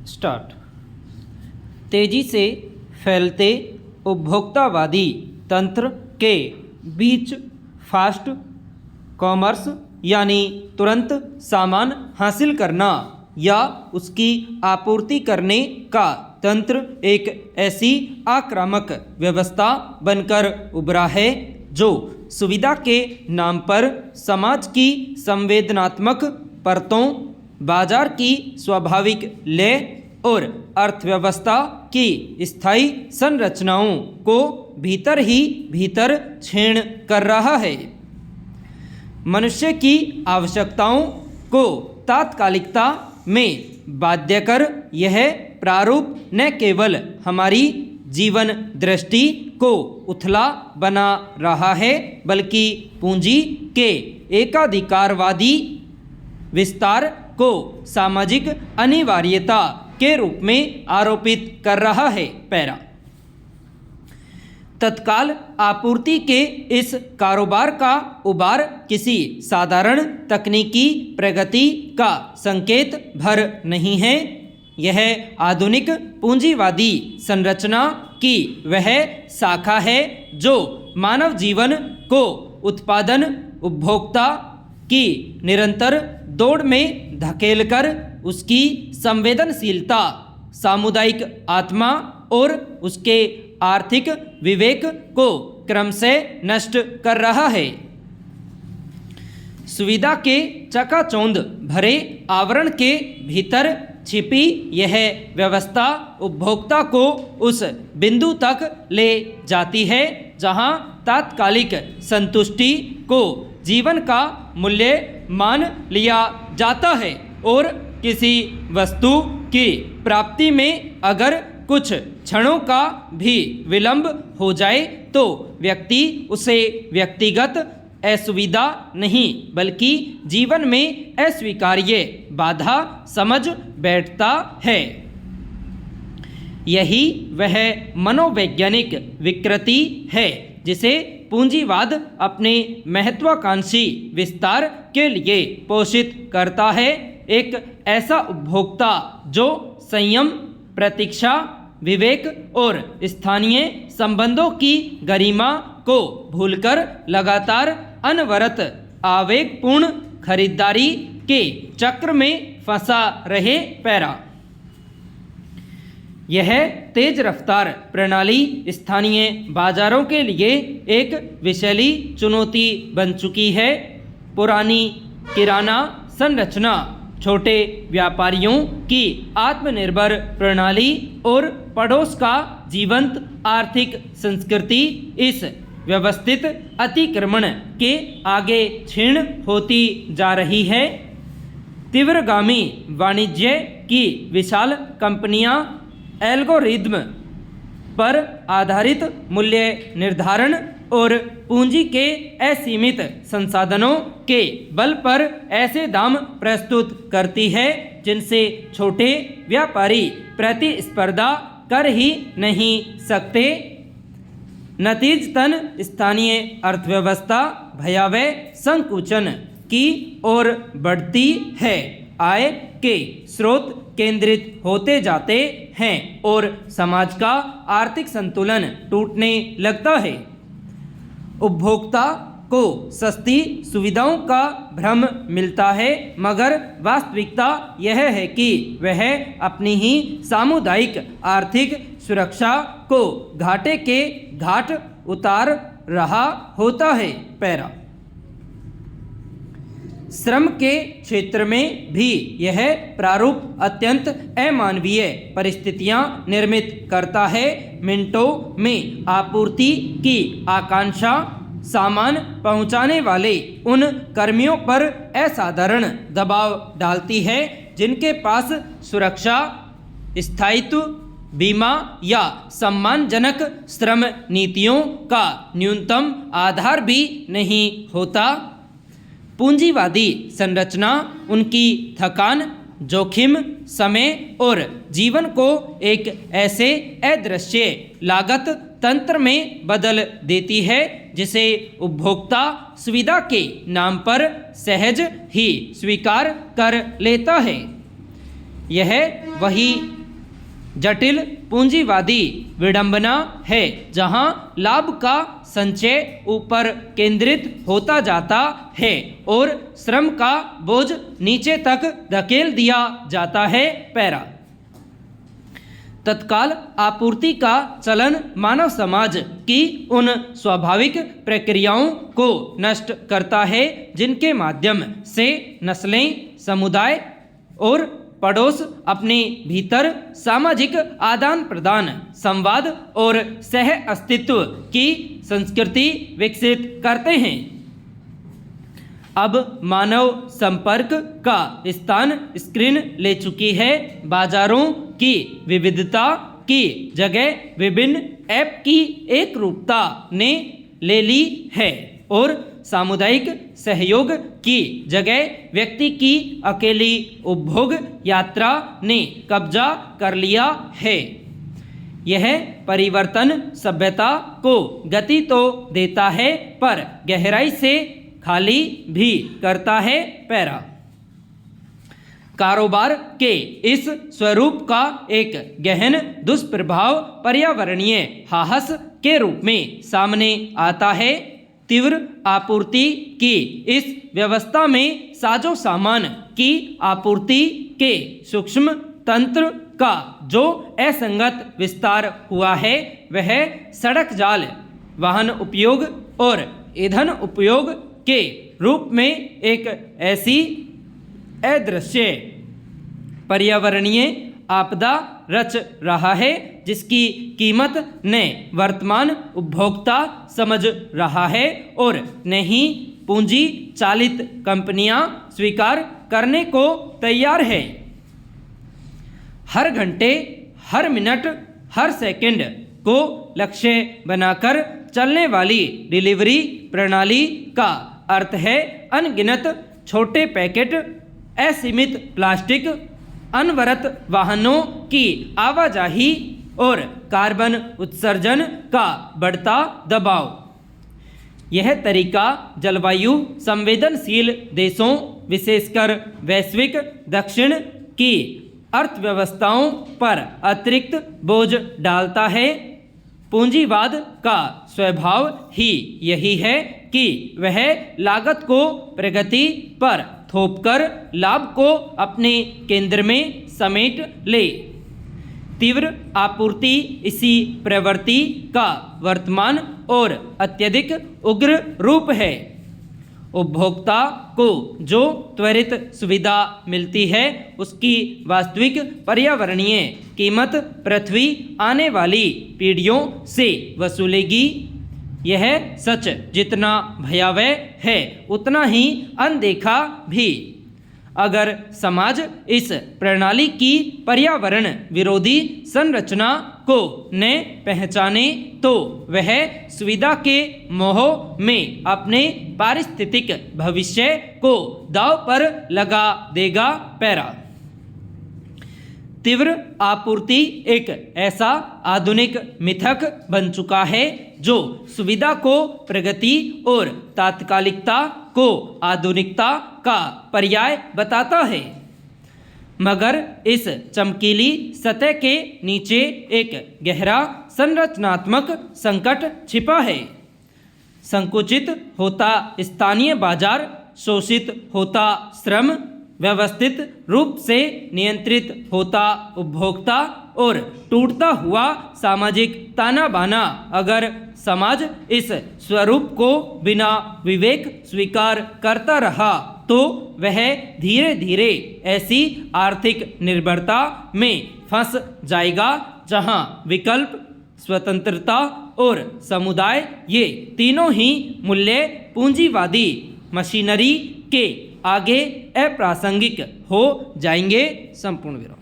Start. तेजी से फैलते उपभोक्तावादी तंत्र के बीच फास्ट कॉमर्स यानी तुरंत सामान हासिल करना या उसकी आपूर्ति करने का तंत्र एक ऐसी आक्रामक व्यवस्था बनकर उभरा है जो सुविधा के नाम पर समाज की संवेदनात्मक परतों, बाजार की स्वाभाविक लय और अर्थव्यवस्था की स्थायी संरचनाओं को भीतर ही भीतर छीण कर रहा है। मनुष्य की आवश्यकताओं को तात्कालिकता में बाध्य कर यह प्रारूप न केवल हमारी जीवन दृष्टि को उथला बना रहा है बल्कि पूंजी के एकाधिकारवादी विस्तार को सामाजिक अनिवार्यता के रूप में आरोपित कर रहा है। पैरा। तत्काल आपूर्ति के इस कारोबार का उबार किसी साधारण तकनीकी प्रगति का संकेत भर नहीं है। यह आधुनिक पूंजीवादी संरचना की वह शाखा है जो मानव जीवन को उत्पादन उपभोक्ता की निरंतर दौड़ में धकेलकर उसकी संवेदनशीलता, सामुदायिक आत्मा और उसके आर्थिक विवेक को क्रमशः नष्ट कर रहा है। सुविधा के चकाचौंध भरे आवरण के भीतर छिपी यह व्यवस्था उपभोक्ता को उस बिंदु तक ले जाती है जहां तात्कालिक संतुष्टि को जीवन का मूल्य मान लिया जाता है और किसी वस्तु की प्राप्ति में अगर कुछ क्षणों का भी विलंब हो जाए तो व्यक्ति उसे व्यक्तिगत असुविधा नहीं बल्कि जीवन में अस्वीकार्य बाधा समझ बैठता है। यही वह मनोवैज्ञानिक विकृति है जिसे पूंजीवाद अपने महत्वाकांक्षी विस्तार के लिए पोषित करता है। एक ऐसा उपभोक्ता जो संयम, प्रतीक्षा, विवेक और स्थानीय संबंधों की गरिमा को भूलकर लगातार अनवरत आवेगपूर्ण खरीदारी के चक्र में फंसा रहे। पैरा। यह तेज रफ्तार प्रणाली स्थानीय बाजारों के लिए एक विषैली चुनौती बन चुकी है। पुरानी किराना संरचना, छोटे व्यापारियों की आत्मनिर्भर प्रणाली और पड़ोस का जीवंत आर्थिक संस्कृति इस व्यवस्थित अतिक्रमण के आगे क्षीण होती जा रही है। तीव्रगामी वाणिज्य की विशाल कंपनियां एल्गोरिदम पर आधारित मूल्य निर्धारण और पूंजी के असीमित संसाधनों के बल पर ऐसे दाम प्रस्तुत करती है जिनसे छोटे व्यापारी प्रतिस्पर्धा कर ही नहीं सकते। नतीजतन स्थानीय अर्थव्यवस्था भयावह संकुचन की ओर बढ़ती है। आय के स्रोत केंद्रित होते जाते हैं और समाज का आर्थिक संतुलन टूटने लगता है। उपभोक्ता को सस्ती सुविधाओं का भ्रम मिलता है मगर वास्तविकता यह है कि वह अपनी ही सामुदायिक आर्थिक सुरक्षा को घाटे के घाट उतार रहा होता है। पैरा। श्रम के क्षेत्र में भी यह प्रारूप अत्यंत अमानवीय परिस्थितियां निर्मित करता है। मिनटों में आपूर्ति की आकांक्षा सामान पहुंचाने वाले उन कर्मियों पर असाधारण दबाव डालती है जिनके पास सुरक्षा, स्थायित्व, बीमा या सम्मानजनक श्रम नीतियों का न्यूनतम आधार भी नहीं होता। पूंजीवादी संरचना उनकी थकान, जोखिम, समय और जीवन को एक ऐसे अदृश्य लागत तंत्र में बदल देती है जिसे उपभोक्ता सुविधा के नाम पर सहज ही स्वीकार कर लेता है। यह वही जटिल पूंजीवादी विडंबना है जहां लाभ का संचय ऊपर केंद्रित होता जाता है और श्रम का बोझ नीचे तक धकेल दिया जाता है। पैरा। तत्काल आपूर्ति का चलन मानव समाज की उन स्वाभाविक प्रक्रियाओं को नष्ट करता है जिनके माध्यम से नस्लें, समुदाय और पड़ोस अपने भीतर सामाजिक आदान प्रदान, संवाद और सह अस्तित्व की संस्कृति विकसित करते हैं। अब मानव संपर्क का स्थान स्क्रीन ले चुकी है। बाजारों की विविधता की जगह विभिन्न ऐप की एक रूपता ने ले ली है और सामुदायिक सहयोग की जगह व्यक्ति की अकेली उपभोग यात्रा ने कब्जा कर लिया है। यह परिवर्तन सभ्यता को गति तो देता है पर गहराई से खाली भी करता है। पैरा। कारोबार के इस स्वरूप का एक गहन दुष्प्रभाव पर्यावरणीय हाहस के रूप में सामने आता है। तीव्र आपूर्ति की इस व्यवस्था में साजो सामान की आपूर्ति के सूक्ष्म तंत्र का जो असंगत विस्तार हुआ है वह सड़क जाल, वाहन उपयोग और ईंधन उपयोग के रूप में एक ऐसी अदृश्य पर्यावरणीय आपदा रच रहा है जिसकी कीमत न वर्तमान उपभोक्ता समझ रहा है और न ही पूंजी चालित कंपनियां स्वीकार करने को तैयार है। हर घंटे, हर मिनट, हर सेकंड को लक्ष्य बनाकर चलने वाली डिलीवरी प्रणाली का अर्थ है अनगिनत छोटे पैकेट, असीमित प्लास्टिक, अनवरत वाहनों की आवाजाही और कार्बन उत्सर्जन का बढ़ता दबाव। यह तरीका जलवायु संवेदनशील देशों, विशेषकर वैश्विक दक्षिण की अर्थव्यवस्थाओं पर अतिरिक्त बोझ डालता है। पूंजीवाद का स्वभाव ही यही है कि वह लागत को प्रगति पर थोपकर लाभ को अपने केंद्र में समेट ले। तीव्र आपूर्ति इसी प्रवृत्ति का वर्तमान और अत्यधिक उग्र रूप है। उपभोक्ता को जो त्वरित सुविधा मिलती है उसकी वास्तविक पर्यावरणीय कीमत पृथ्वी आने वाली पीढ़ियों से वसूलेगी। यह सच जितना भयावह है उतना ही अनदेखा भी। अगर समाज इस प्रणाली की पर्यावरण विरोधी संरचना को न पहचाने तो वह सुविधा के मोह में अपने पारिस्थितिक भविष्य को दांव पर लगा देगा। पैरा। तीव्र आपूर्ति एक ऐसा आधुनिक मिथक बन चुका है जो सुविधा को प्रगति और तात्कालिकता को आधुनिकता का पर्याय बताता है। मगर इस चमकीली सतह के नीचे एक गहरा संरचनात्मक संकट छिपा है। संकुचित होता स्थानीय बाजार, शोषित होता श्रम, व्यवस्थित रूप से नियंत्रित होता उपभोक्ता और टूटता हुआ सामाजिक ताना बाना। अगर समाज इस स्वरूप को बिना विवेक स्वीकार करता रहा तो वह धीरे धीरे ऐसी आर्थिक निर्भरता में फंस जाएगा जहां विकल्प, स्वतंत्रता और समुदाय ये तीनों ही मूल्य पूंजीवादी मशीनरी के आगे अप्रासंगिक हो जाएंगे। संपूर्ण विराम।